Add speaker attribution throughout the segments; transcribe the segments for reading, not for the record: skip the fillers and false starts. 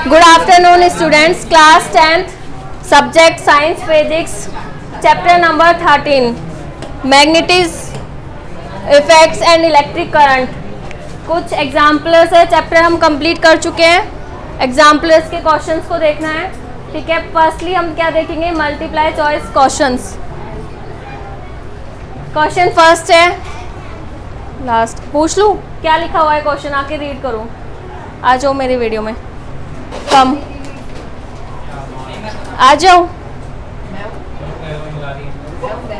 Speaker 1: Good afternoon, students. Class 10th, subject Science Physics, chapter number 13, Magnetism, Effects and Electric Current. कुछ examples है, chapter हम complete कर चुके हैं. एग्जाम्पल्स के क्वेश्चंस को देखना है. ठीक है, फर्स्टली हम क्या देखेंगे, multiply choice questions. Question first है, लास्ट पूछ लूँ क्या लिखा हुआ है क्वेश्चन, आके रीड करूँ. आ जाओ मेरी वीडियो में, कम आ जाओ.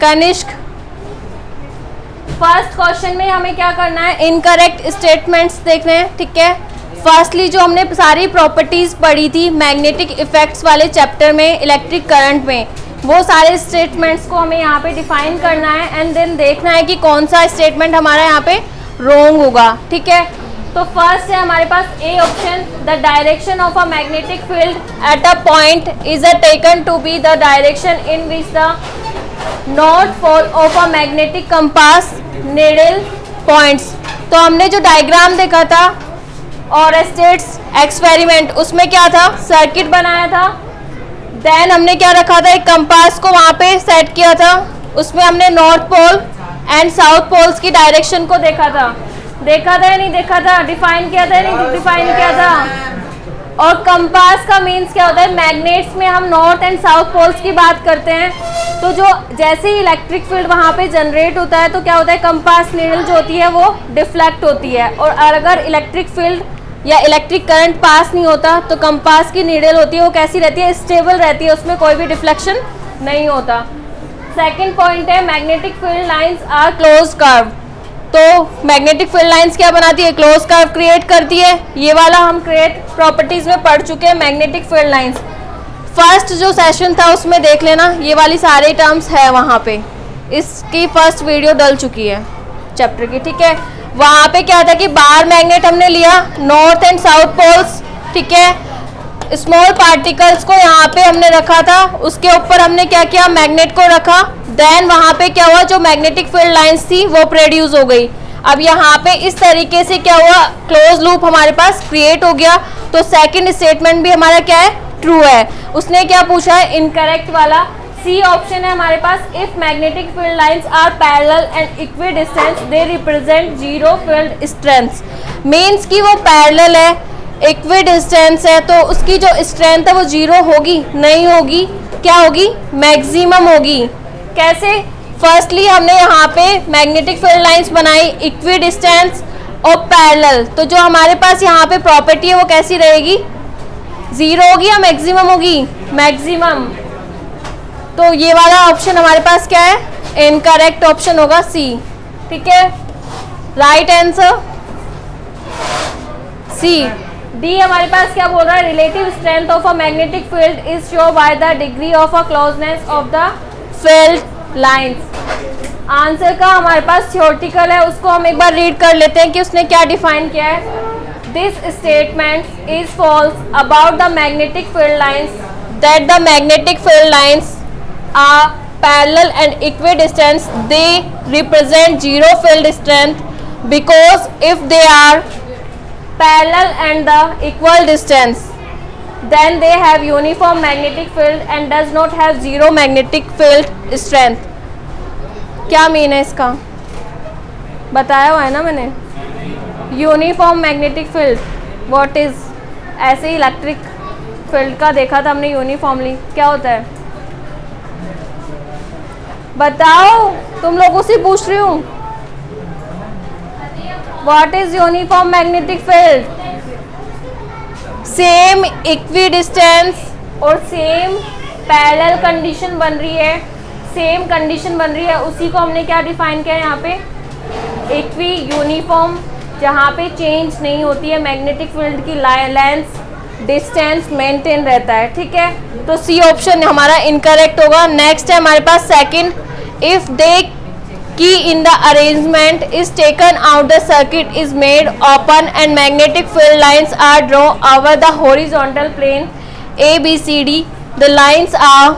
Speaker 1: कनिष्क, फर्स्ट क्वेश्चन में हमें क्या करना है, इनकरेक्ट स्टेटमेंट्स देखने हैं. ठीक है, फर्स्टली जो हमने सारी प्रॉपर्टीज पढ़ी थी मैग्नेटिक इफेक्ट्स वाले चैप्टर में, इलेक्ट्रिक करंट में, वो सारे स्टेटमेंट्स को हमें यहाँ पे डिफाइन करना है एंड देन देखना है कि कौन सा स्टेटमेंट हमारा यहाँ पे रॉन्ग होगा. ठीक है, तो फर्स्ट है हमारे पास A option, the direction of a magnetic field at a point is taken to be the direction in which the north pole of a magnetic compass needle points. तो हमने जो डायग्राम देखा था और स्टेट्स एक्सपेरिमेंट, उसमें क्या था, circuit बनाया था. देन हमने क्या रखा था, एक कंपास को वहाँ पे सेट किया था, उसमें हमने north pole and south poles की डायरेक्शन को देखा था या नहीं देखा था, डिफाइन किया था या नहीं डिफाइन किया था. और कंपास का मीन्स क्या होता है, मैग्नेट्स में हम नॉर्थ एंड साउथ पोल्स की बात करते हैं. तो जो जैसे ही इलेक्ट्रिक फील्ड वहाँ पे जनरेट होता है तो क्या होता है, कंपास नीडल जो होती है वो डिफ्लेक्ट होती है. और अगर इलेक्ट्रिक फील्ड या इलेक्ट्रिक करंट पास नहीं होता तो कंपास की नीडल होती है वो कैसी रहती है, स्टेबल रहती है, उसमें कोई भी डिफ्लेक्शन नहीं होता. सेकेंड पॉइंट है, magnetic field lines are close curve. तो मैग्नेटिक फील्ड लाइंस क्या बनाती है, क्लोज कर्व क्रिएट करती है. ये वाला हम क्रिएट प्रॉपर्टीज में पढ़ चुके हैं, मैग्नेटिक फील्ड लाइंस. फर्स्ट जो सेशन था उसमें देख लेना, ये वाली सारे टर्म्स है वहाँ पे, इसकी फर्स्ट वीडियो डल चुकी है चैप्टर की. ठीक है, वहाँ पे क्या था कि बार मैग्नेट हमने लिया, नॉर्थ एंड साउथ पोल्स. ठीक है, स्मॉल पार्टिकल्स को यहाँ पे हमने रखा था, उसके ऊपर हमने क्या किया, मैग्नेट को रखा. देन वहाँ पे क्या हुआ, जो मैग्नेटिक फील्ड लाइंस थी वो प्रोड्यूस हो गई. अब यहाँ पे इस तरीके से क्या हुआ, क्लोज लूप हमारे पास क्रिएट हो गया. तो सेकंड स्टेटमेंट भी हमारा क्या है, ट्रू है. उसने क्या पूछा है, इनकरेक्ट वाला. सी ऑप्शन है हमारे पास, if magnetic field lines are parallel and equidistance they represent zero field strength. Means कि वो पैरेलल है, इक्वी डिस्टेंस है, तो उसकी जो स्ट्रेंथ है वो जीरो होगी नहीं होगी, क्या होगी, मैक्सिमम होगी. कैसे, फर्स्टली हमने यहाँ पे मैग्नेटिक फील्ड लाइंस बनाई, इक्वी डिस्टेंस और पैरेलल. तो जो हमारे पास यहाँ पे प्रॉपर्टी है वो कैसी रहेगी, जीरो होगी या मैक्सिमम होगी, मैक्सिमम. तो ये वाला ऑप्शन हमारे पास क्या है, इनकरेक्ट ऑप्शन होगा सी. ठीक है, राइट आंसर सी. डी हमारे पास क्या बोल रहा है, relative strength of a magnetic field is show by the degree of a closeness of the field lines. Answer का हमारे पास थ्योरेटिकल है, उसको हम एक बार रीड कर लेते हैं कि उसने क्या डिफाइन किया है. This statement is false about the magnetic field lines that the magnetic field lines are parallel and equidistant. They represent zero field strength because if they are parallel and the equal distance then they have uniform magnetic field and does not have zero magnetic field strength. क्या mean है इसका, बताया हुआ है ना मैंने. Uniform magnetic field what is, ऐसे ही electric field का देखा था हमने यूनिफॉर्मली, क्या होता है बताओ, तुम लोगों से पूछ रही हूँ. What is uniform magnetic field, same equi distance और सेम पैरेलल कंडीशन बन रही है, सेम कंडीशन बन रही है, उसी को हमने क्या डिफाइन किया है यहाँ पे, इक्वी यूनिफॉर्म, जहाँ पे चेंज नहीं होती है मैग्नेटिक फील्ड की लेंथ, डिस्टेंस मेंटेन रहता है. ठीक है, तो सी ऑप्शन हमारा इनकरेक्ट होगा. नेक्स्ट है हमारे पास second, if the key in the arrangement is taken out the circuit is made open and magnetic field lines are draw over the horizontal plane A B C D. The lines are,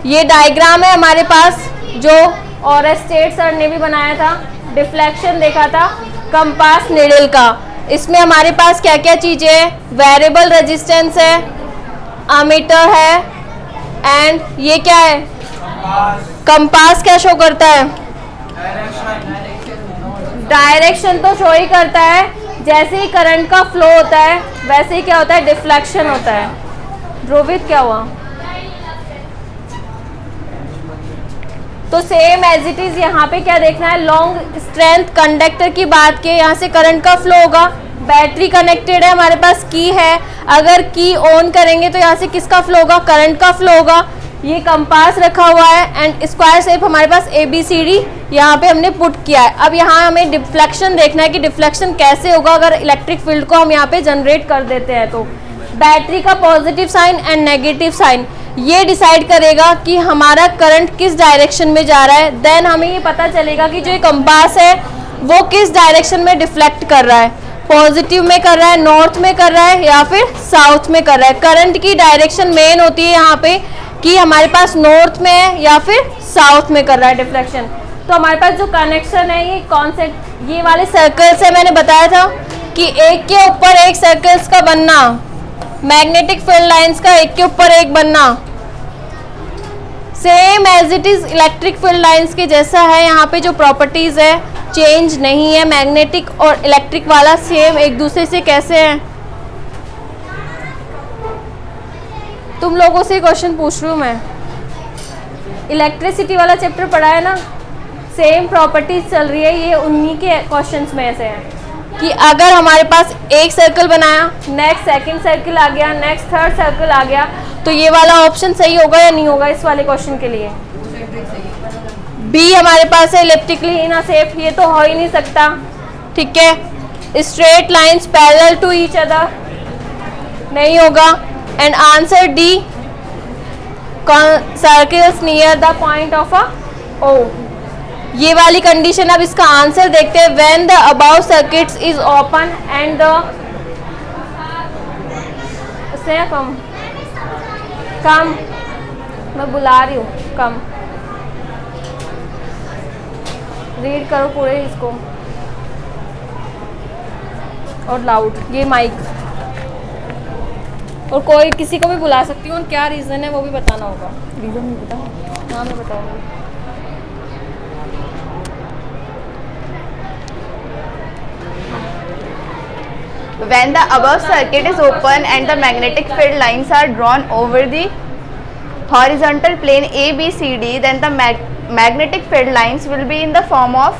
Speaker 1: ये diagram है हमारे पास जो और state sir ने भी बनाया था, deflection देखा था कंपास नीडल का. इसमें हमारे पास क्या क्या चीज़ें है, वेरिएबल रेजिस्टेंस है, अमीटर है, एंड ये क्या है, कंपास क्या शो करता है, डायरेक्शन तो शो ही करता है। जैसे ही करंट का फ्लो होता है वैसे ही क्या होता है, डिफ्लेक्शन होता है। ध्रुवित क्या हुआ? तो सेम एज इट इज यहाँ पे क्या देखना है, लॉन्ग स्ट्रेंथ कंडक्टर की बात की, यहाँ से करंट का फ्लो होगा, बैटरी कनेक्टेड है, हमारे पास की है, अगर की ऑन करेंगे तो यहाँ से किसका फ्लो होगा, करंट का फ्लो होगा। ये कंपास रखा हुआ है एंड स्क्वायर शेप हमारे पास ABCD यहाँ पे हमने पुट किया है। अब यहाँ हमें डिफ्लेक्शन देखना है कि डिफ्लेक्शन कैसे होगा अगर इलेक्ट्रिक फील्ड को हम यहाँ पे जनरेट कर देते हैं। तो बैटरी का positive sign and negative sign ये डिसाइड करेगा कि हमारा करंट किस डायरेक्शन में जा रहा है। देन हमें ये पता चलेगा कि जो ये कंपास है वो किस डायरेक्शन में डिफ्लेक्ट कर रहा है, पॉजिटिव में कर रहा है, नॉर्थ में कर रहा है या फिर साउथ में कर रहा है। करंट की डायरेक्शन मेन होती है यहाँ पे कि हमारे पास नॉर्थ में है या फिर साउथ में कर रहा है डिफ्लेक्शन। तो हमारे पास जो कनेक्शन है ये कॉन्सेप्ट, ये वाले सर्कल्स है, मैंने बताया था कि एक के ऊपर एक सर्कल्स का बनना, मैग्नेटिक फील्ड लाइंस का एक के ऊपर एक बनना same as it is electric field lines के जैसा है। यहाँ पे जो प्रॉपर्टीज है चेंज नहीं है, मैग्नेटिक और इलेक्ट्रिक वाला सेम एक दूसरे से कैसे है। तुम लोगों से क्वेश्चन पूछ रही हूँ मैं, इलेक्ट्रिसिटी वाला चैप्टर पढ़ा है ना, सेम प्रॉपर्टीज चल रही है, ये उन्हीं के क्वेश्चंस में से है कि अगर हमारे पास एक सर्कल बनाया, नेक्स्ट सेकंड सर्कल आ गया, नेक्स्ट थर्ड सर्कल आ गया, तो ये वाला ऑप्शन सही होगा या नहीं होगा इस वाले क्वेश्चन के लिए। बी हमारे पास है इलिप्टिकली इन अ शेप, ये तो हो ही नहीं सकता, ठीक है। Straight lines parallel to each other नहीं होगा। And answer D, circles near the point of a O, ये वाली कंडीशन। अब इसका आंसर देखते हैं। When the above circuits is open and the से कम मैं बुला रही हूँ, कम रीड करो पूरे इसको और लाउड, ये माइक, और कोई किसी को भी बुला सकती हूँ, क्या रीज़न है वो भी बताना होगा। रीज़न नहीं पता? हाँ मैं बताऊँगी।
Speaker 2: When the above circuit is open and the magnetic field lines are drawn over the horizontal plane ABCD, then the magnetic field lines will be in the form of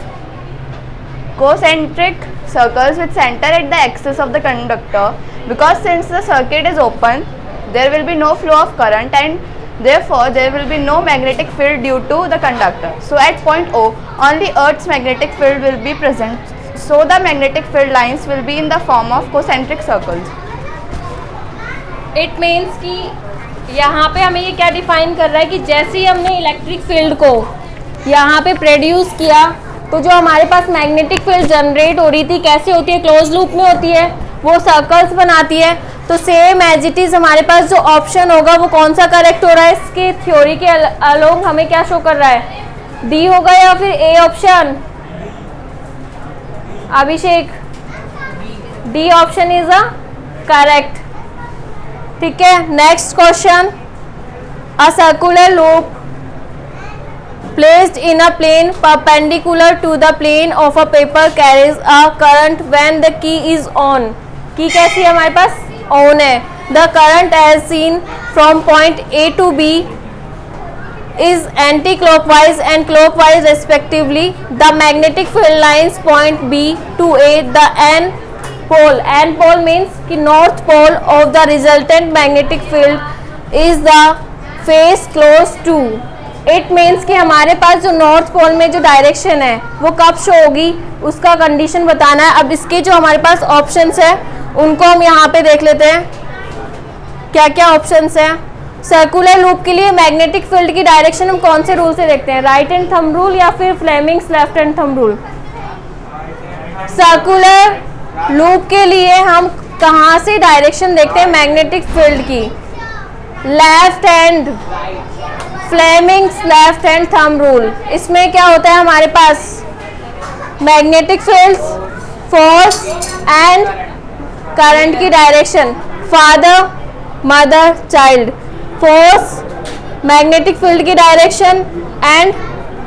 Speaker 2: concentric circles with center at the axis of the conductor. Because since the circuit is open, there will be no flow of current and therefore there will be no magnetic field due to the conductor. So at point O, only Earth's magnetic field will be present. So the magnetic field lines will be in the form of concentric circles.
Speaker 1: It means कि यहाँ पे हमें ये क्या define कर रहा है कि जैसे ही हमने इलेक्ट्रिक फील्ड को यहाँ पे प्रोड्यूस किया तो जो हमारे पास मैग्नेटिक फील्ड जनरेट हो रही थी कैसे होती है, क्लोज लूप में होती है, वो सर्कल्स बनाती है। तो सेम एज इट इज हमारे पास जो ऑप्शन होगा वो कौन सा करेक्ट हो रहा है, इसके थ्योरी के अलोंग हमें क्या शो कर रहा है, डी होगा या फिर A option. Abhishek, D option is a correct, ठीक है। Next question, a circular loop placed in a plane perpendicular to the plane of a paper carries a current when the key is on. की कैसी है हमारे पास, on है। The current as seen from point A to B is anti-clockwise and clockwise respectively. The magnetic field lines point B to A. The N pole means कि north pole of the resultant magnetic field is the face close to. It means कि हमारे पास जो north pole में जो direction है वो कब show होगी उसका कंडीशन बताना है। अब इसके जो हमारे पास ऑप्शंस है उनको हम यहाँ पे देख लेते हैं क्या क्या ऑप्शंस हैं। सर्कुलर लूप के लिए मैग्नेटिक फील्ड की डायरेक्शन हम कौन से रूल से देखते हैं, राइट हैंड थंब रूल या फिर Fleming's left hand thumb rule. Circular loop के लिए हम कहाँ से डायरेक्शन देखते हैं मैग्नेटिक फील्ड की, left hand, Fleming's left hand thumb rule. इसमें क्या होता है हमारे पास magnetic fields force and current की direction, father mother child, force, magnetic field की डायरेक्शन एंड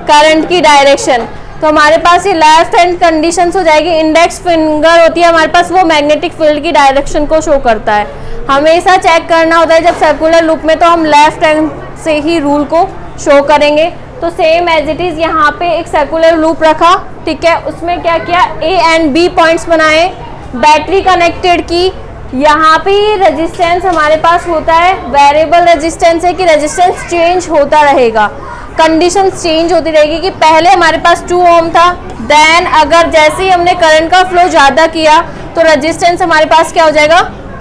Speaker 1: करंट की डायरेक्शन। तो हमारे पास ये लेफ्ट हैंड कंडीशंस हो जाएगी। इंडेक्स फिंगर होती है हमारे पास, वो मैग्नेटिक फील्ड की डायरेक्शन को शो करता है। हमेशा चेक करना होता है जब सर्कुलर लूप में, तो हम लेफ्ट हैंड से ही रूल को शो करेंगे। तो सेम एज इट इज़ यहाँ पे एक सर्कुलर लूप रखा, ठीक है, उसमें क्या किया, ए एंड बी पॉइंट्स बनाए, बैटरी कनेक्टेड की। यहाँ पे रेजिस्टेंस हमारे पास होता है, वेरिएबल रेजिस्टेंस है कि रेजिस्टेंस चेंज होता रहेगा, कंडीशन चेंज होती रहेगी। कि पहले हमारे पास 2 ओम था, देन अगर जैसे ही हमने करंट का फ्लो ज़्यादा किया तो रेजिस्टेंस हमारे पास क्या हो जाएगा,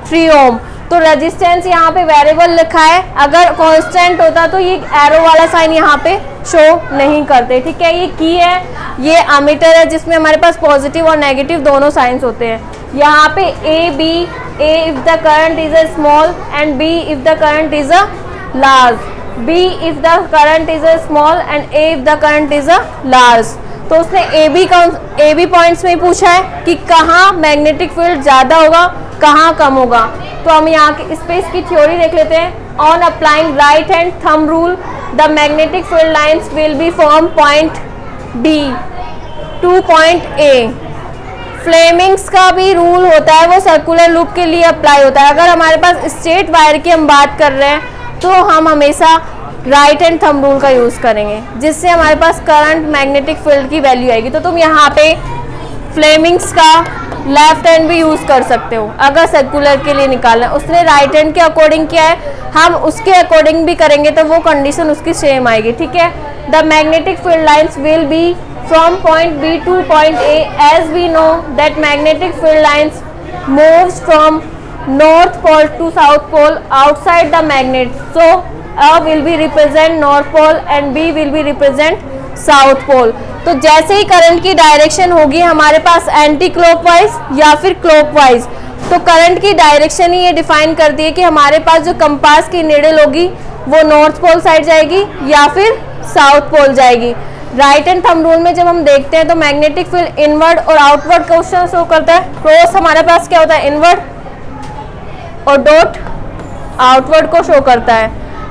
Speaker 1: 3 ओम। तो रेजिस्टेंस यहाँ पे वेरिएबल लिखा है, अगर कांस्टेंट होता तो ये एरो वाला साइन यहाँ पे शो नहीं करते, ठीक है। ये की है, ये अमीटर है जिसमें हमारे पास पॉजिटिव और नेगेटिव दोनों साइंस होते हैं। यहाँ पे A B, A if the current is a small and B if the current is a large, B if the current is a small and A if the current is a large. तो उसने A B points में पूछा है कि कहाँ magnetic field ज़्यादा होगा, कहाँ कम होगा। तो हम यहाँ के स्पेस की थ्योरी देख लेते हैं। On applying right hand thumb rule the magnetic field lines will be from point B to point A. Fleming's का भी रूल होता है, वो सर्कुलर लूप के लिए अप्लाई होता है। अगर हमारे पास स्ट्रेट वायर की हम बात कर रहे हैं तो हम हमेशा राइट हैंड थंब रूल का यूज़ करेंगे, जिससे हमारे पास करंट मैग्नेटिक फील्ड की वैल्यू आएगी। तो तुम यहाँ पे फ्लेमिंग्स का लेफ्ट हैंड भी यूज़ कर सकते हो अगर सर्कुलर के लिए निकालना है। उसने राइट हैंड के अकॉर्डिंग किया है, हम उसके अकॉर्डिंग भी करेंगे तो वो कंडीशन उसकी सेम आएगी, ठीक है। The magnetic field lines will be from point B to point A, as we know that magnetic field lines moves from north pole to south pole outside the magnet. So A will be represent north pole and B will be represent south pole. तो जैसे ही current की direction होगी हमारे पास anti clockwise या फिर clockwise, तो current की direction ही ये डिफाइन करती है कि हमारे पास जो कंपास की नीडल होगी वो नॉर्थ पोल साइड जाएगी या फिर साउथ पोल जाएगी। राइट एंड थंब रूल में जब हम देखते हैं तो मैग्नेटिक फील्ड इनवर्ड और आउटवर्ड क्वेश्चन शो करता है। क्रॉस हमारे पास क्या होता है, इनवर्ड, और डॉट आउटवर्ड को शो करता है।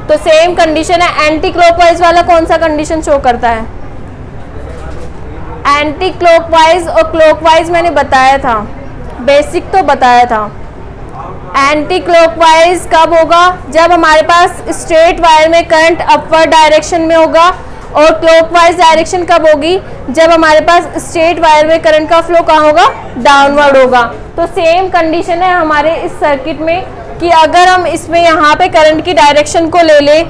Speaker 1: तो सेम कंडीशन है। एंटी क्लॉकवाइज वाला कौन सा कंडीशन शो करता है, एंटी क्लॉकवाइज और क्लॉकवाइज मैंने बताया था, बेसिक तो बताया था। एंटी क्लॉकवाइज कब होगा, जब हमारे पास स्ट्रेट वायर में करंट अपवर्ड डायरेक्शन में होगा, और क्लॉकवाइज डायरेक्शन कब होगी, जब हमारे पास स्ट्रेट वायर में करंट का फ्लो कहाँ होगा, डाउनवर्ड होगा। तो सेम कंडीशन है हमारे इस सर्किट में कि अगर हम इसमें यहाँ पे करंट की डायरेक्शन को ले लें,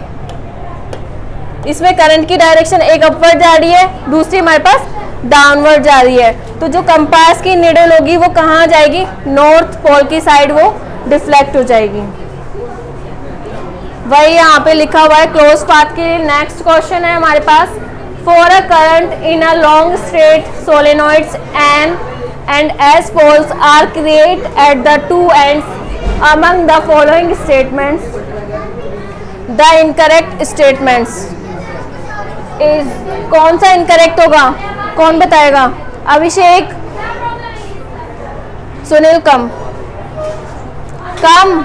Speaker 1: इसमें करंट की डायरेक्शन एक अपवर्ड जा रही है, दूसरी हमारे पास डाउनवर्ड जा रही है, तो जो कंपास की निडल होगी वो कहाँ जाएगी, नॉर्थ पोल की साइड वो डिफ्लेक्ट हो जाएगी। वही यहाँ पे लिखा हुआ है क्लोज पाथ के लिए। नेक्स्ट क्वेश्चन है हमारे पास, for a current in a long straight solenoids and S poles are create at the two ends among the following statements the incorrect statements is. कौन सा इनकरेक्ट होगा, कौन बताएगा, Abhishek, Sunil, come come,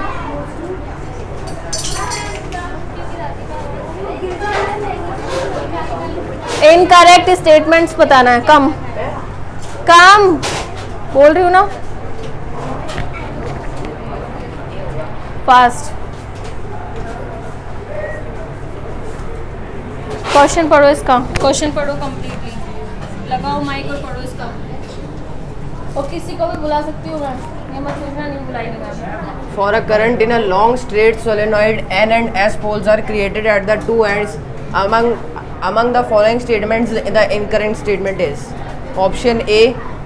Speaker 1: incorrect statements बताना है, कम कम बोल रही हूँ ना, फास्ट। क्वेश्चन पढ़ो इसका, क्वेश्चन पढ़ो कंप्लीटली, लगाओ माइक और पढ़ो इसका, और किसी को भी बुला सकती हूँ मैं, ये मत सोचना नहीं बुलाएंगे।
Speaker 3: For a current in a long straight solenoid, N and S poles are created at the two ends. Among the following statements, the incorrect statement is: option A,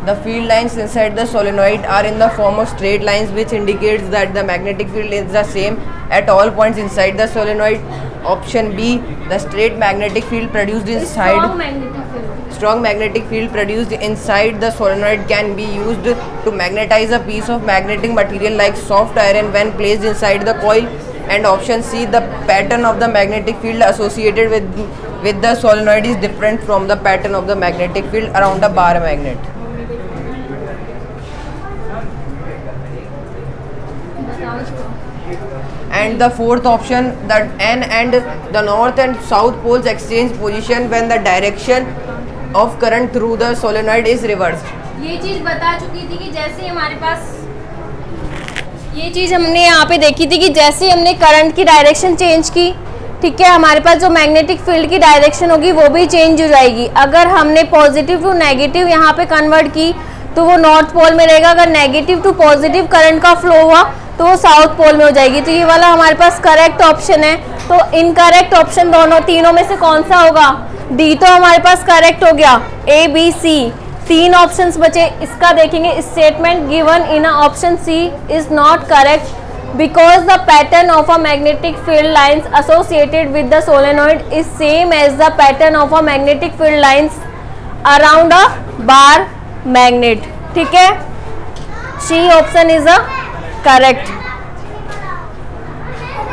Speaker 3: the field lines inside the solenoid are in the form of straight lines, which indicates that the magnetic field is the same at all points inside the solenoid. Option B, the straight magnetic field produced strong magnetic field produced inside the solenoid can be used to magnetize a piece of magnetic material like soft iron when placed inside the coil. And option C, the pattern of the magnetic field associated with the solenoid is different from the pattern of the magnetic field around a bar magnet. And the fourth option, the N and the north and south poles exchange position when the direction of current through the solenoid is reversed.
Speaker 1: ये चीज बता चुकी थी कि जैसे हमारे पास ये चीज हमने यहाँ पे देखी थी कि जैसे हमने करंट की डायरेक्शन चेंज की, ठीक है, हमारे पास जो मैग्नेटिक फील्ड की डायरेक्शन होगी वो भी चेंज हो जाएगी। अगर हमने पॉजिटिव टू नेगेटिव यहाँ पे कन्वर्ट की तो वो नॉर्थ पोल में रहेगा, अगर नेगेटिव टू पॉजिटिव करंट का फ्लो हुआ तो वो साउथ पोल में हो जाएगी। तो ये वाला हमारे पास करेक्ट ऑप्शन है। तो इनकरेक्ट ऑप्शन दोनों तीनों में से कौन सा होगा? डी तो हमारे पास करेक्ट हो गया, ए बी सी तीन ऑप्शंस बचे। इसका देखेंगे, statement given in option C is not correct because the pattern of a magnetic field lines associated with the solenoid is same as the pattern of a magnetic field lines around a bar magnet। ठीक है, C option is a correct।